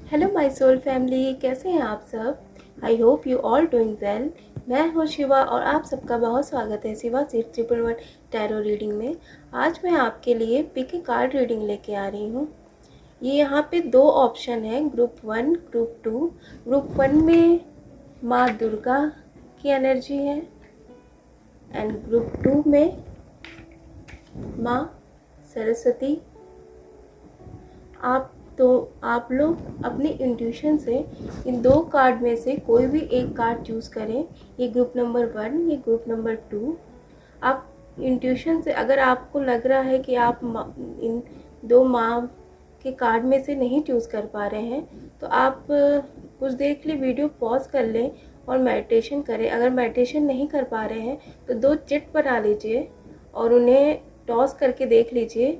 Hello my soul family, कैसे हैं आप सब। I hope you all doing well. मैं हूँ शिवा और आप सबका बहुत स्वागत है शिवा 611 टैरो रीडिंग में। आज मैं आपके लिए पिक ए कार्ड रीडिंग लेके आ रही हूँ। ये यहाँ पे दो ऑप्शन है, ग्रुप 1 ग्रुप 2। ग्रुप 1 में माँ दुर्गा की एनर्जी है एंड ग्रुप 2 में माँ सरस्वती। आप लोग अपनी इंट्यूशन से इन दो कार्ड में से कोई भी एक कार्ड चूज़ करें। ये ग्रुप नंबर 1, ये ग्रुप नंबर 2। आप इंट्यूशन से, अगर आपको लग रहा है कि आप इन दो माँ के कार्ड में से नहीं चूज़ कर पा रहे हैं, तो आप कुछ देर के लिए वीडियो पॉज कर लें और मेडिटेशन करें। अगर मेडिटेशन नहीं कर पा रहे हैं तो दो चिट बना लीजिए और उन्हें टॉस करके देख लीजिए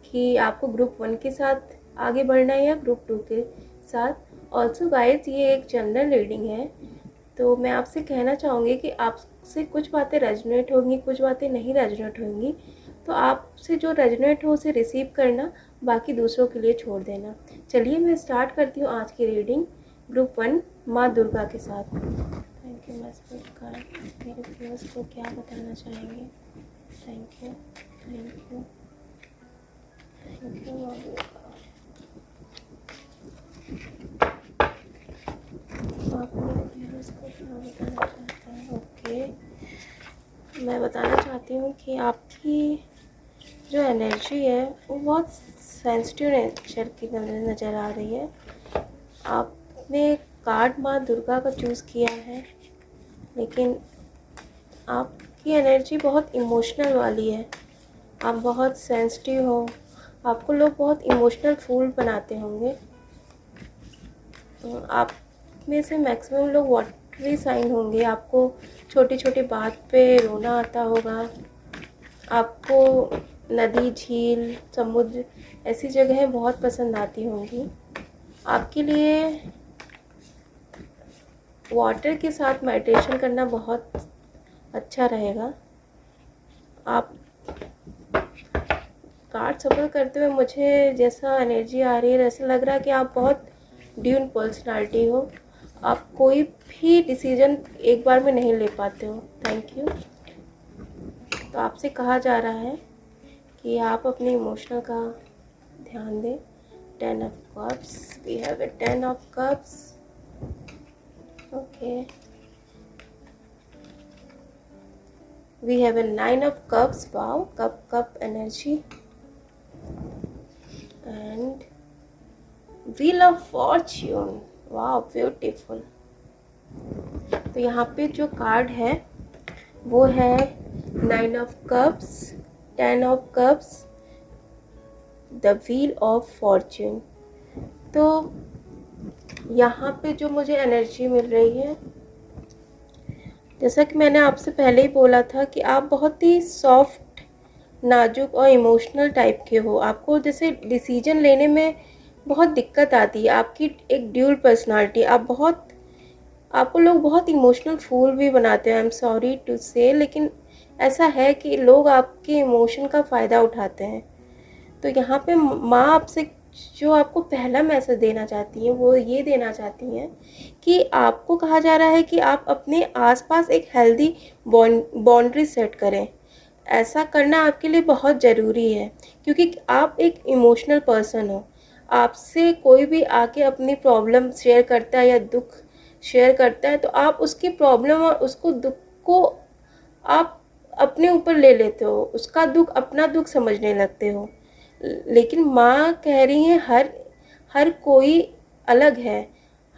कि आपको ग्रुप 1 के साथ आगे बढ़ना है या ग्रुप 2 के साथ। ऑल्सो गाइस, ये एक जनरल रीडिंग है, तो मैं आपसे कहना चाहूँगी कि आपसे कुछ बातें रेजोनेट होंगी, कुछ बातें नहीं रेजोनेट होंगी। तो आपसे जो रेजोनेट हो उसे रिसीव करना, बाकी दूसरों के लिए छोड़ देना। चलिए मैं स्टार्ट करती हूँ आज की रीडिंग ग्रुप 1 माँ दुर्गा के साथ। Thank you my spirit guide, मेरे व्यूअर्स को क्या बताना चाहेंगे। Thank you, thank you, thank you माँ दुर्गा। आप मेरे व्यूअर्स को क्या बताना चाहते हैं। ओके, मैं बताना चाहती हूँ कि आपकी जो एनर्जी है वो बहुत सेंसिटिव नेचर की नज़र आ रही है। आपने कार्ड माँ दुर्गा का चूज़ किया है, लेकिन आपकी एनर्जी बहुत इमोशनल वाली है। आप बहुत सेंसिटिव हो, आपको लोग बहुत इमोशनल फूल बनाते होंगे। आप में से मैक्सिमम लोग वाटरी साइन होंगे। आपको छोटी छोटी बात पे रोना आता होगा। आपको नदी, झील, समुद्र ऐसी जगहें बहुत पसंद आती होंगी। आपके लिए वाटर के साथ मेडिटेशन करना बहुत अच्छा रहेगा। आप कार्ड सफल करते हुए मुझे जैसा एनर्जी आ रही है, ऐसा लग रहा है कि आप बहुत ड्यून पर्सनालिटी हो। आप कोई भी डिसीजन एक बार में नहीं ले पाते हो। Thank you. तो आपसे कहा जा रहा है कि आप अपने इमोशनल का ध्यान दें। 10 of cups, we have a 10 of cups. Okay, we have a 9 of cups. Wow, cup energy and wheel of fortune. Wow, beautiful. तो यहाँ पे जो कार्ड है वो है 9 of cups, 10 of cups, the wheel of fortune. तो यहाँ पे जो मुझे एनर्जी मिल रही है, जैसा कि मैंने आपसे पहले ही बोला था कि आप बहुत ही सॉफ्ट, नाजुक और इमोशनल टाइप के हो। आपको जैसे डिसीजन लेने में बहुत दिक्कत आती है। आपकी एक ड्यूल पर्सनालिटी, आपको लोग बहुत इमोशनल फूल भी बनाते हैं। आई एम सॉरी टू से, लेकिन ऐसा है कि लोग आपके इमोशन का फ़ायदा उठाते हैं। तो यहाँ पे माँ आपसे जो आपको पहला मैसेज देना चाहती हैं वो ये देना चाहती हैं कि आपको कहा जा रहा है कि आप अपने आसपास एक हेल्दी बाउंड्री सेट करें। ऐसा करना आपके लिए बहुत ज़रूरी है, क्योंकि आप एक इमोशनल पर्सन हो। आपसे कोई भी आके अपनी प्रॉब्लम शेयर करता है या दुख शेयर करता है, तो आप उसकी प्रॉब्लम और उसको दुख को आप अपने ऊपर ले लेते हो, उसका दुख अपना दुख समझने लगते हो। लेकिन माँ कह रही है हर कोई अलग है।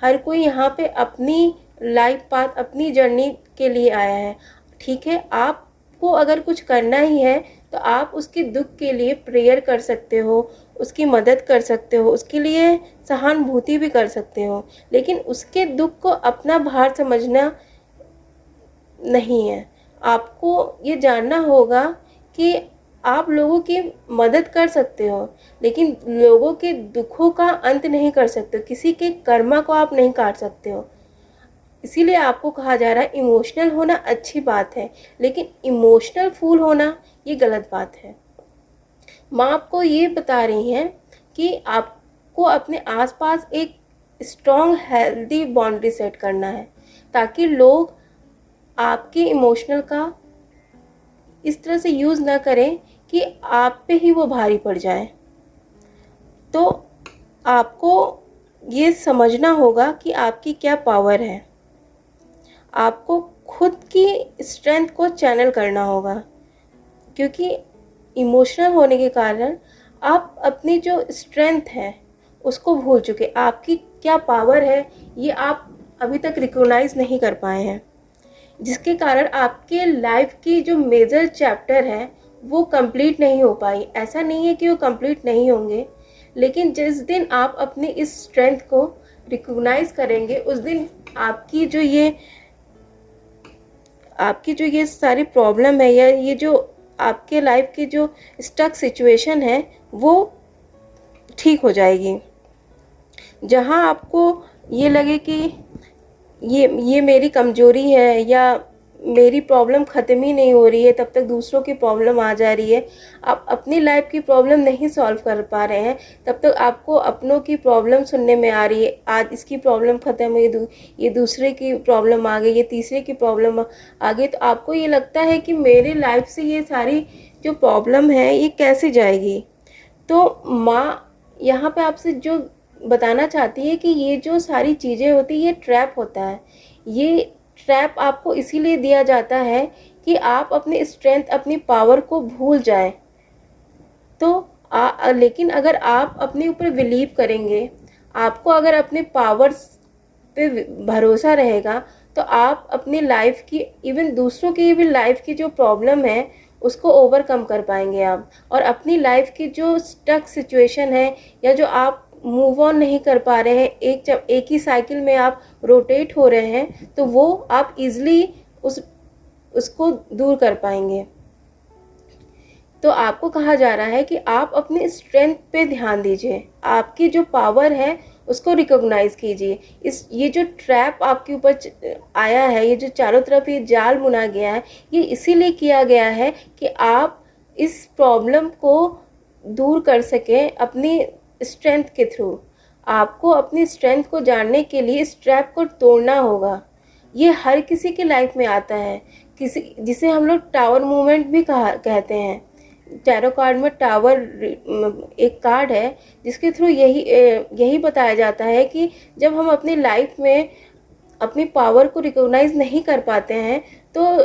हर कोई यहाँ पे अपनी लाइफ पाथ, अपनी जर्नी के लिए आया है। ठीक है, आपको अगर कुछ करना ही है तो आप उसके दुख के लिए प्रेयर कर सकते हो, उसकी मदद कर सकते हो, उसके लिए सहानुभूति भी कर सकते हो, लेकिन उसके दुख को अपना भार समझना नहीं है। आपको ये जानना होगा कि आप लोगों की मदद कर सकते हो, लेकिन लोगों के दुखों का अंत नहीं कर सकते। किसी के कर्मा को आप नहीं काट सकते हो। इसीलिए आपको कहा जा रहा है इमोशनल होना अच्छी बात है, लेकिन इमोशनल फूल होना ये गलत बात है। माँ आपको ये बता रही हैं कि आपको अपने आसपास एक स्ट्रॉन्ग हेल्दी बाउंड्री सेट करना है, ताकि लोग आपके इमोशनल का इस तरह से यूज़ ना करें कि आप पे ही वो भारी पड़ जाए। तो आपको ये समझना होगा कि आपकी क्या पावर है। आपको खुद की स्ट्रेंथ को चैनल करना होगा, क्योंकि इमोशनल होने के कारण आप अपनी जो स्ट्रेंथ है उसको भूल चुके। आपकी क्या पावर है ये आप अभी तक रिकॉग्नाइज नहीं कर पाए हैं, जिसके कारण आपके लाइफ की जो मेजर चैप्टर है वो कंप्लीट नहीं हो पाई। ऐसा नहीं है कि वो कंप्लीट नहीं होंगे, लेकिन जिस दिन आप अपनी इस स्ट्रेंथ को रिकॉग्नाइज करेंगे उस दिन आपकी जो ये सारी प्रॉब्लम है, या ये जो आपके लाइफ की जो स्टक सिचुएशन है वो ठीक हो जाएगी। जहाँ आपको ये लगे कि ये मेरी कमज़ोरी है या मेरी प्रॉब्लम ख़त्म ही नहीं हो रही है, तब तक दूसरों की प्रॉब्लम आ जा रही है, आप अपनी लाइफ की प्रॉब्लम नहीं सॉल्व कर पा रहे हैं, तब तक आपको अपनों की प्रॉब्लम सुनने में आ रही है। आज इसकी प्रॉब्लम ख़त्म हुई, ये दूसरे की प्रॉब्लम आ गई, ये तीसरे की प्रॉब्लम आ गई, तो आपको ये लगता है कि मेरी लाइफ से ये सारी जो प्रॉब्लम है ये कैसे जाएगी। तो माँ यहाँ पे आपसे जो बताना चाहती है कि ये जो सारी चीज़ें होती है ये ट्रैप होता है। ये ट्रैप आपको इसीलिए दिया जाता है कि आप अपनी स्ट्रेंथ, अपनी पावर को भूल जाएं। तो लेकिन अगर आप अपने ऊपर बिलीव करेंगे, आपको अगर अपने पावर्स पे भरोसा रहेगा, तो आप अपनी लाइफ की, इवन दूसरों की भी लाइफ की जो प्रॉब्लम है उसको ओवरकम कर पाएंगे आप। और अपनी लाइफ की जो स्टक सिचुएशन है या जो आप मूव ऑन नहीं कर पा रहे हैं, एक ही साइकिल में आप रोटेट हो रहे हैं, तो वो आप इजीली उसको दूर कर पाएंगे। तो आपको कहा जा रहा है कि आप अपने स्ट्रेंथ पे ध्यान दीजिए, आपकी जो पावर है उसको रिकॉग्नाइज कीजिए। ये जो ट्रैप आपके ऊपर आया है, ये जो चारों तरफ ये जाल बुना गया है, ये इसीलिए किया गया है कि आप इस प्रॉब्लम को दूर कर सकें अपनी स्ट्रेंथ के थ्रू। आपको अपनी स्ट्रेंथ को जानने के लिए इस ट्रैप को तोड़ना होगा। ये हर किसी के लाइफ में आता है, जिसे हम लोग टावर मूवमेंट भी कहते हैं। टैरो कार्ड में टावर एक कार्ड है जिसके थ्रू यही बताया जाता है कि जब हम अपनी लाइफ में अपनी पावर को रिकॉग्नाइज नहीं कर पाते हैं, तो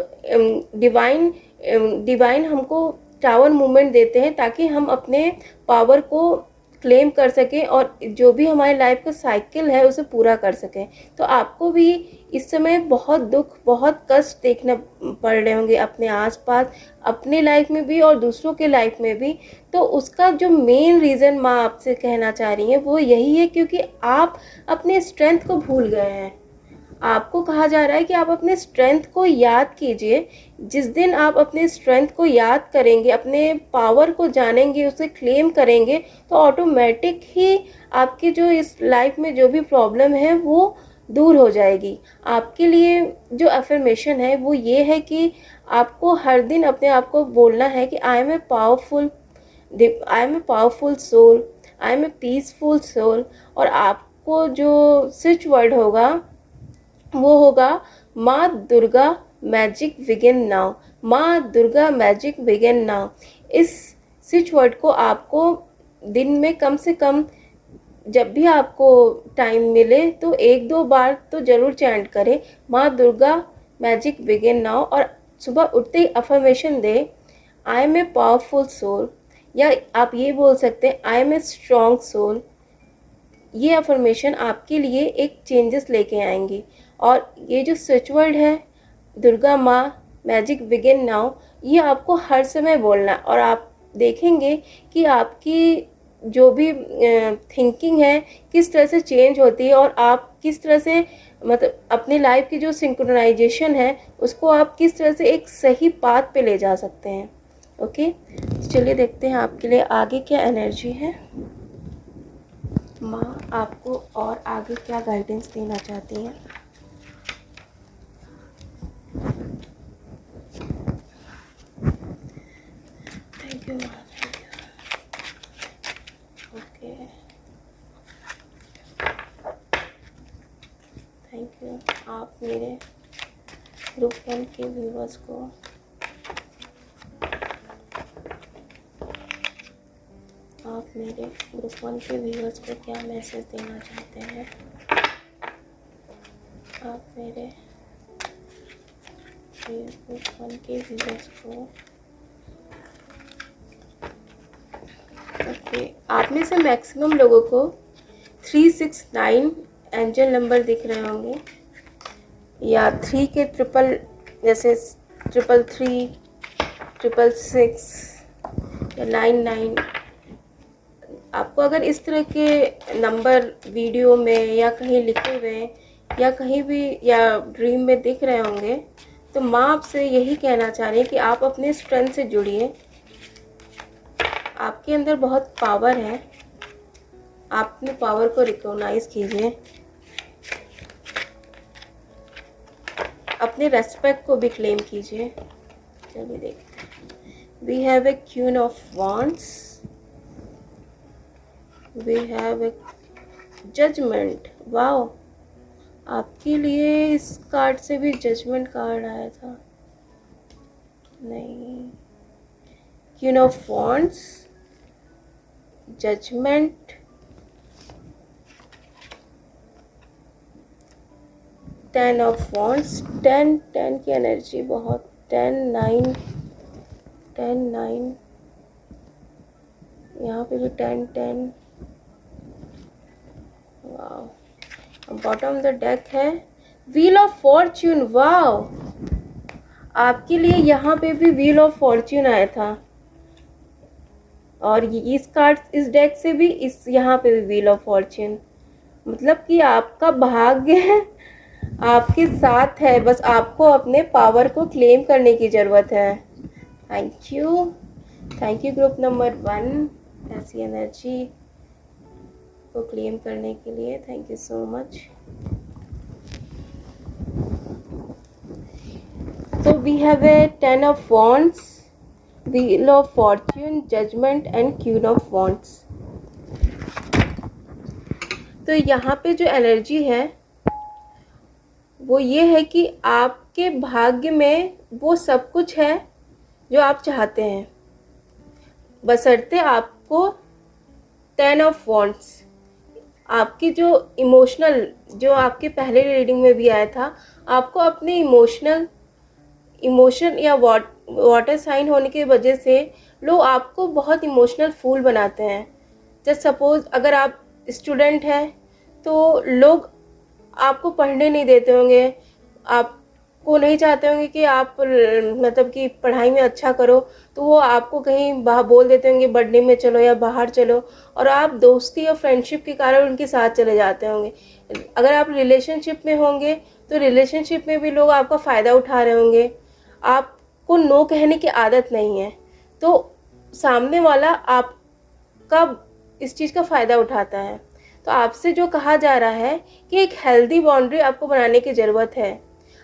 डिवाइन हमको टावर मूवमेंट देते हैं ताकि हम अपने पावर को क्लेम कर सकें और जो भी हमारे लाइफ का साइकिल है उसे पूरा कर सकें। तो आपको भी इस समय बहुत दुख, बहुत कष्ट देखने पड़ रहे होंगे अपने आसपास, अपने लाइफ में भी और दूसरों के लाइफ में भी। तो उसका जो मेन रीज़न माँ आपसे कहना चाह रही है वो यही है, क्योंकि आप अपने स्ट्रेंथ को भूल गए हैं। आपको कहा जा रहा है कि आप अपने स्ट्रेंथ को याद कीजिए। जिस दिन आप अपने स्ट्रेंथ को याद करेंगे, अपने पावर को जानेंगे, उसे क्लेम करेंगे, तो ऑटोमेटिक ही आपकी जो इस लाइफ में जो भी प्रॉब्लम है वो दूर हो जाएगी। आपके लिए जो अफर्मेशन है वो ये है कि आपको हर दिन अपने आप को बोलना है कि I am a powerful soul, I am a peaceful soul. और आपको जो स्विच वर्ड होगा वो होगा माँ दुर्गा मैजिक बिगिन नाउ। माँ दुर्गा मैजिक बिगिन नाउ। इस स्विच वर्ड को आपको दिन में कम से कम, जब भी आपको टाइम मिले तो 1-2 बार तो ज़रूर चैंट करें, माँ दुर्गा मैजिक बिगिन नाउ। और सुबह उठते ही अफर्मेशन दे, I am a powerful soul, या आप ये बोल सकते हैं I am a strong soul. ये अफर्मेशन आपके लिए एक चेंजेस लेके आएंगी। और ये जो स्विच वर्ड है दुर्गा माँ मैजिक बिगिन नाउ, ये आपको हर समय बोलना है। और आप देखेंगे कि आपकी जो भी थिंकिंग है किस तरह से चेंज होती है, और आप किस तरह से, मतलब अपनी लाइफ की जो सिंक्रोनाइजेशन है उसको आप किस तरह से एक सही पाथ पे ले जा सकते हैं। ओके, चलिए देखते हैं आपके लिए आगे क्या एनर्जी है। माँ आपको और आगे क्या गाइडेंस देना चाहती हैं। थैंक यू माँ। ओके, आप मेरे ग्रुप 1 के व्यूवर्स को क्या मैसेज देना चाहते हैं? आप मेरे ग्रुप 1 के व्यूवर्स को ओके, आप में से मैक्सिमम लोगों को 369 एंजल नंबर दिख रहे होंगे, या 3 के ट्रिपल, जैसे 333, 666 या 99। आपको अगर इस तरह के नंबर वीडियो में या कहीं लिखे हुए या कहीं भी या ड्रीम में दिख रहे होंगे, तो माँ आपसे यही कहना चाह रही है कि आप अपने स्ट्रेंथ से जुड़िए। आपके अंदर बहुत पावर है, आप अपने पावर को रिकॉग्नाइज कीजिए, अपने रेस्पेक्ट को भी क्लेम कीजिए। चलिए देखते हैं। We have a queen of wands, we have a judgement. Wow, आपके लिए इस कार्ड से भी जजमेंट कार्ड आया था। नहीं, queen of wands, judgement, 10 of wands, 10 की एनर्जी बहुत, 10 9, यहाँ पे भी 10। वाओ, बॉटम द डेक है व्हील ऑफ फॉर्च्यून। वाओ, आपके लिए यहाँ पे भी व्हील ऑफ फॉर्च्यून आया था, और इस कार्ड, इस डेक से भी इस यहाँ पे भी व्हील ऑफ फॉर्च्यून। मतलब कि आपका भाग्य आपके साथ है, बस आपको अपने पावर को क्लेम करने की ज़रूरत है। थैंक यू ग्रुप नंबर 1 ऐसी एनर्जी को क्लेम करने के लिए। Thank you so much. तो we have a 10 of wands, wheel of fortune, judgment and queen of wands. तो यहाँ पे जो एनर्जी है वो ये है कि आपके भाग्य में वो सब कुछ है जो आप चाहते हैं, बशर्ते आपको 10 ऑफ वॉन्ड्स, आपकी जो इमोशनल, जो आपके पहले रीडिंग में भी आया था, आपको अपने इमोशन या वाटर साइन होने की वजह से लोग आपको बहुत इमोशनल फूल बनाते हैं। जैसे सपोज अगर आप स्टूडेंट हैं तो लोग आपको पढ़ने नहीं देते होंगे, आपको नहीं चाहते होंगे कि आप मतलब कि पढ़ाई में अच्छा करो, तो वो आपको कहीं बाहर बोल देते होंगे बर्थडे में चलो या बाहर चलो, और आप दोस्ती और फ्रेंडशिप के कारण उनके साथ चले जाते होंगे। अगर आप रिलेशनशिप में होंगे तो रिलेशनशिप में भी लोग आपका फ़ायदा उठा रहे होंगे, आपको नो कहने की आदत नहीं है, तो सामने वाला आपका इस चीज़ का फ़ायदा उठाता है। तो आपसे जो कहा जा रहा है कि एक हेल्दी बाउंड्री आपको बनाने की ज़रूरत है।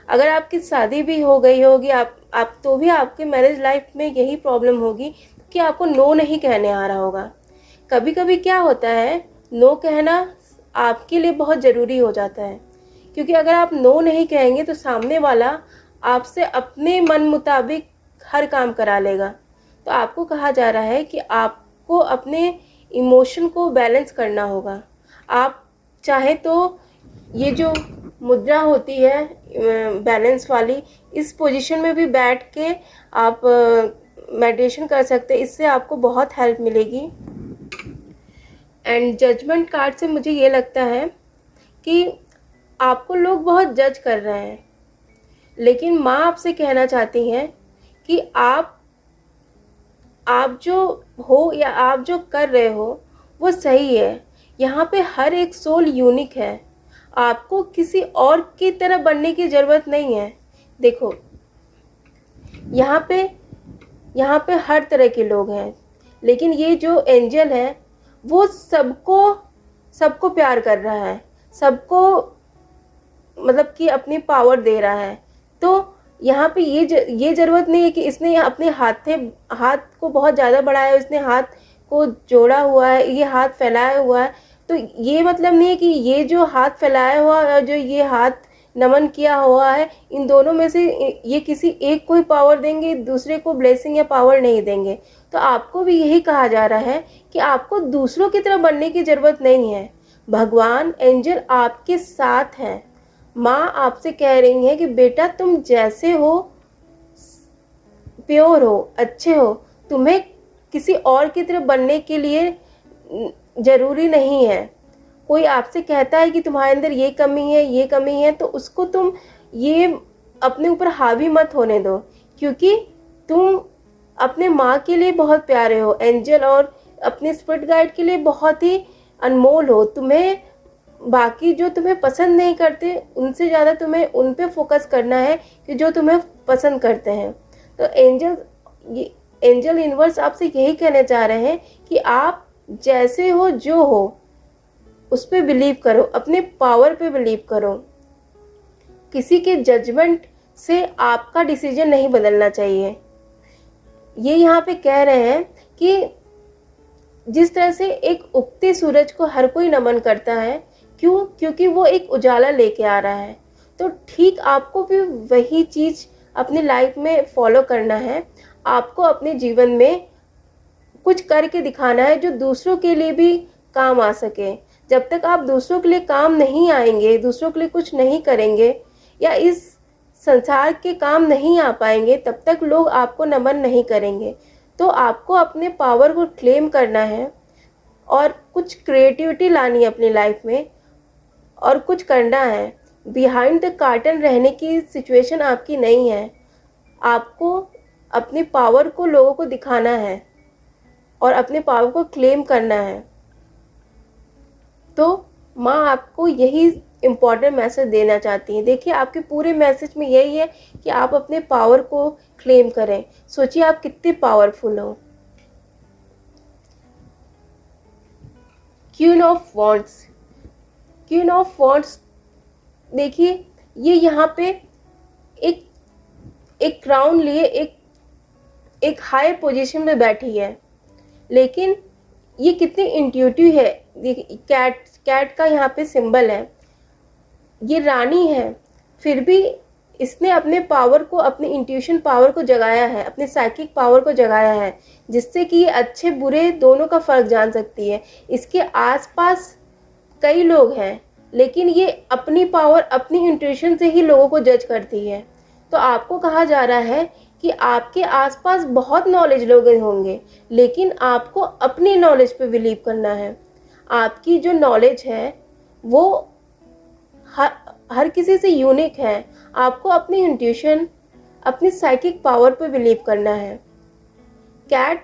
अगर आपकी शादी भी हो गई होगी, आप तो भी आपके मैरिज लाइफ में यही प्रॉब्लम होगी कि आपको नो नहीं कहने आ रहा होगा। कभी कभी क्या होता है, नो कहना आपके लिए बहुत ज़रूरी हो जाता है, क्योंकि अगर आप नो नहीं कहेंगे तो सामने वाला आपसे अपने मन मुताबिक हर काम करा लेगा। तो आपको कहा जा रहा है कि आपको अपने इमोशन को बैलेंस करना होगा। आप चाहे तो ये जो मुद्रा होती है बैलेंस वाली, इस पोजीशन में भी बैठ के आप मेडिटेशन कर सकते हैं, इससे आपको बहुत हेल्प मिलेगी। एंड जजमेंट कार्ड से मुझे ये लगता है कि आपको लोग बहुत जज कर रहे हैं, लेकिन माँ आपसे कहना चाहती हैं कि आप जो हो या आप जो कर रहे हो वो सही है। यहाँ पे हर एक सोल यूनिक है, आपको किसी और की तरह बनने की ज़रूरत नहीं है। देखो यहाँ पे हर तरह के लोग हैं, लेकिन ये जो एंजल है वो सबको प्यार कर रहा है, सबको मतलब कि अपनी पावर दे रहा है। तो यहाँ पे ये ज़रूरत नहीं है कि इसने अपने हाथ को बहुत ज़्यादा बढ़ाया, इसने हाथ को जोड़ा हुआ है, ये हाथ फैलाया हुआ है। तो ये मतलब नहीं है कि ये जो हाथ फैलाया हुआ और जो ये हाथ नमन किया हुआ है, इन दोनों में से ये किसी एक को ही पावर देंगे, दूसरे को ब्लेसिंग या पावर नहीं देंगे। तो आपको भी यही कहा जा रहा है कि आपको दूसरों की तरह बनने की ज़रूरत नहीं है। भगवान एंजल आपके साथ हैं। माँ आपसे कह रही है कि बेटा तुम जैसे हो, प्योर हो, अच्छे हो, तुम्हें किसी और की तरह बनने के लिए ज़रूरी नहीं है। कोई आपसे कहता है कि तुम्हारे अंदर ये कमी है, ये कमी है, तो उसको तुम ये अपने ऊपर हावी मत होने दो, क्योंकि तुम अपने माँ के लिए बहुत प्यारे हो एंजल, और अपने स्पिरिट गाइड के लिए बहुत ही अनमोल हो। तुम्हें बाकी जो तुम्हें पसंद नहीं करते उनसे ज़्यादा तुम्हें उन पे फोकस करना है कि जो तुम्हें पसंद करते हैं। तो एंजल यूनिवर्स आपसे यही कहना चाह रहे हैं कि आप जैसे हो, जो हो, उस पर बिलीव करो, अपने पावर पे बिलीव करो। किसी के जजमेंट से आपका डिसीजन नहीं बदलना चाहिए। ये यहाँ पे कह रहे हैं कि जिस तरह से एक उगते सूरज को हर कोई नमन करता है, क्यों? क्योंकि वो एक उजाला लेके आ रहा है। तो ठीक आपको भी वही चीज़ अपनी लाइफ में फॉलो करना है। आपको अपने जीवन में कुछ करके दिखाना है जो दूसरों के लिए भी काम आ सके। जब तक आप दूसरों के लिए काम नहीं आएंगे, दूसरों के लिए कुछ नहीं करेंगे या इस संसार के काम नहीं आ पाएंगे, तब तक लोग आपको नमन नहीं करेंगे। तो आपको अपने पावर को क्लेम करना है और कुछ क्रिएटिविटी लानी है अपनी लाइफ में और कुछ करना है। बिहाइंड द कार्टन रहने की सिचुएशन आपकी नहीं है। आपको अपनी पावर को लोगों को दिखाना है और अपने पावर को क्लेम करना है। तो माँ आपको यही इम्पॉर्टेंट मैसेज देना चाहती हैं। देखिए, आपके पूरे मैसेज में यही है कि आप अपने पावर को क्लेम करें। सोचिए आप कितने पावरफुल हो। Queen of wands, queen of wands, देखिए ये यहाँ पे एक एक क्राउन लिए एक हाई पोजीशन में बैठी है, लेकिन ये कितनी इंट्यूटिव है। देखिए कैट का यहाँ पे सिंबल है, ये रानी है, फिर भी इसने अपने पावर को, अपनी इंट्यूशन पावर को जगाया है, अपने साइकिक पावर को जगाया है, जिससे कि ये अच्छे बुरे दोनों का फ़र्क जान सकती है। इसके आसपास कई लोग हैं, लेकिन ये अपनी पावर, अपनी इंट्यूशन से ही लोगों को जज करती है। तो आपको कहा जा रहा है कि आपके आसपास बहुत नॉलेज लोग होंगे, लेकिन आपको अपनी नॉलेज पे बिलीव करना है। आपकी जो नॉलेज है वो हर किसी से यूनिक है। आपको अपनी इंट्यूशन, अपनी साइकिक पावर पे बिलीव करना है। कैट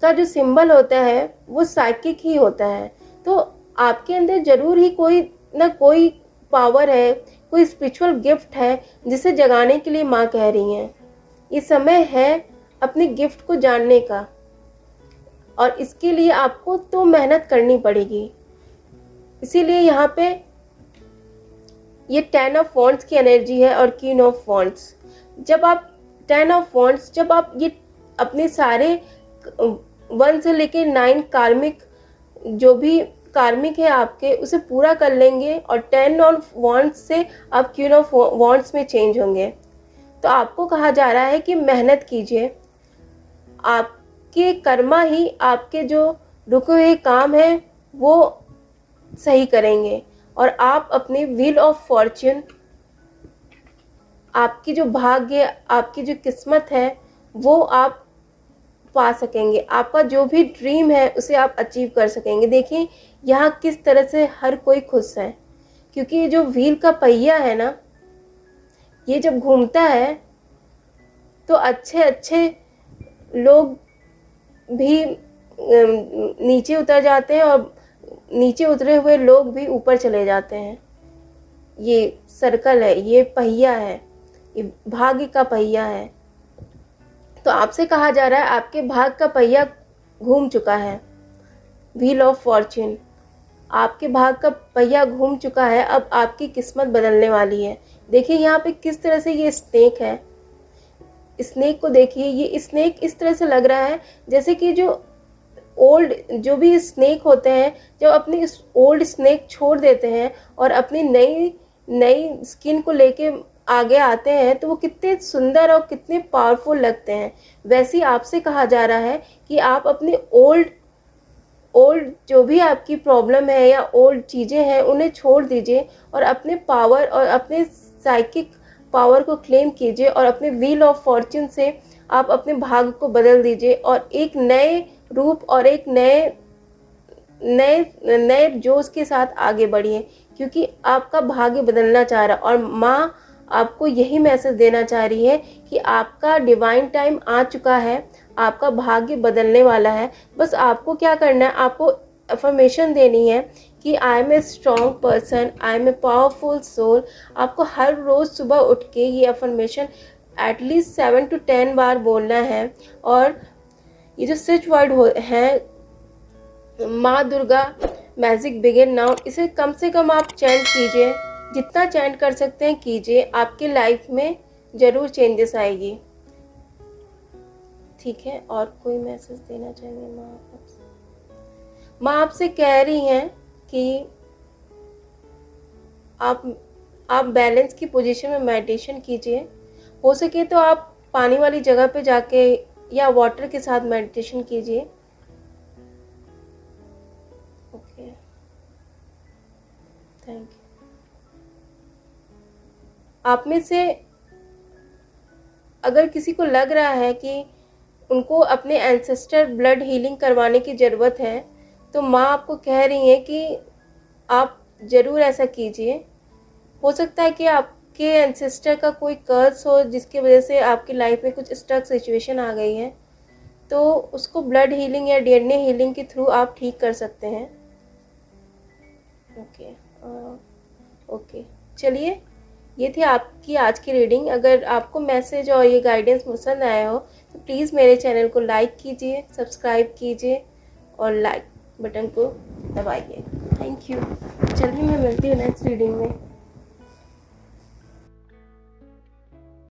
का जो सिंबल होता है वो साइकिक ही होता है। तो आपके अंदर ज़रूर ही कोई ना कोई पावर है, कोई स्पिरिचुअल गिफ्ट है जिसे जगाने के लिए माँ कह रही हैं। ये समय है अपने गिफ्ट को जानने का, और इसके लिए आपको तो मेहनत करनी पड़ेगी। इसीलिए यहाँ पे ये 10 ऑफ वॉन्ड्स की एनर्जी है और क्वीन ऑफ वॉन्ड्स। जब आप 10 ऑफ वॉन्ड्स, जब आप ये अपने सारे 1 से लेके 9 कार्मिक, जो भी कार्मिक है आपके, उसे पूरा कर लेंगे और 10 ऑफ वॉन्ड्स से आप क्वीन ऑफ वॉन्ड्स में चेंज होंगे। तो आपको कहा जा रहा है कि मेहनत कीजिए। आपके कर्मा ही आपके जो रुके हुए काम हैं वो सही करेंगे, और आप अपने व्हील ऑफ फॉर्च्यून, आपकी जो भाग्य, आपकी जो किस्मत है, वो आप पा सकेंगे। आपका जो भी ड्रीम है उसे आप अचीव कर सकेंगे। देखिए यहाँ किस तरह से हर कोई खुश है, क्योंकि ये जो व्हील का पहिया है ना, ये जब घूमता है तो अच्छे अच्छे लोग भी नीचे उतर जाते हैं और नीचे उतरे हुए लोग भी ऊपर चले जाते हैं। ये सर्कल है, ये पहिया है, ये भाग्य का पहिया है। तो आपसे कहा जा रहा है आपके भाग्य का पहिया घूम चुका है। व्हील ऑफ फॉर्च्यून, आपके भाग्य का पहिया घूम चुका है, अब आपकी किस्मत बदलने वाली है। देखिए यहाँ पे किस तरह से ये स्नेक है। स्नेक को देखिए, ये स्नेक इस तरह से लग रहा है जैसे कि जो भी स्नेक होते हैं, जब अपनी ओल्ड स्नेक छोड़ देते हैं और अपनी नई नई स्किन को लेके आगे आते हैं तो वो कितने सुंदर और कितने पावरफुल लगते हैं। वैसे ही आपसे कहा जा रहा है कि आप अपने ओल्ड ओल्ड जो भी आपकी प्रॉब्लम है या ओल्ड चीज़ें हैं उन्हें छोड़ दीजिए और अपने पावर और अपने साइकिक पावर को क्लेम कीजिए और अपने व्हील ऑफ फॉर्च्यून से आप अपने भाग्य को बदल दीजिए और एक नए रूप और एक नए नए नए जोश के साथ आगे बढ़िए, क्योंकि आपका भाग्य बदलना चाह रहा है और माँ आपको यही मैसेज देना चाह रही है कि आपका डिवाइन टाइम आ चुका है, आपका भाग्य बदलने वाला है। बस आपको क्या करना है, आपको अफर्मेशन देनी है कि I am a strong person, I am a powerful soul. आपको हर रोज़ सुबह उठ के ये अफर्मेशन एटलीस्ट 7 to 10 बार बोलना है। और ये जो स्विच वर्ड हैं, माँ दुर्गा मैजिक बिगिन नाउ, इसे कम से कम आप चैंट कीजिए, जितना चैंट कर सकते हैं कीजिए, आपके लाइफ में ज़रूर चेंजेस आएगी। ठीक है, और कोई मैसेज देना चाहेंगे माँ आपसे? माँ आपसे कह रही हैं कि आप बैलेंस की पोजीशन में मेडिटेशन कीजिए। हो सके तो आप पानी वाली जगह पे जाके या वाटर के साथ मेडिटेशन कीजिए। Okay, thank you. आप में से अगर किसी को लग रहा है कि उनको अपने एंसेस्टर ब्लड हीलिंग करवाने की ज़रूरत है, तो माँ आपको कह रही हैं कि आप ज़रूर ऐसा कीजिए। हो सकता है कि आपके एंसेस्टर का कोई कर्स हो जिसकी वजह से आपकी लाइफ में कुछ स्टक सिचुएशन आ गई है, तो उसको ब्लड हीलिंग या डीएनए हीलिंग के थ्रू आप ठीक कर सकते हैं। ओके, ओके, चलिए, ये थी आपकी आज की रीडिंग। अगर आपको मैसेज और ये गाइडेंस पसंद आया हो तो प्लीज़ मेरे चैनल को लाइक कीजिए, सब्सक्राइब कीजिए और लाइक बटन को दबाइए। Thank you. जल्दी मैं मिलती हूँ नेक्स्ट रीडिंग में।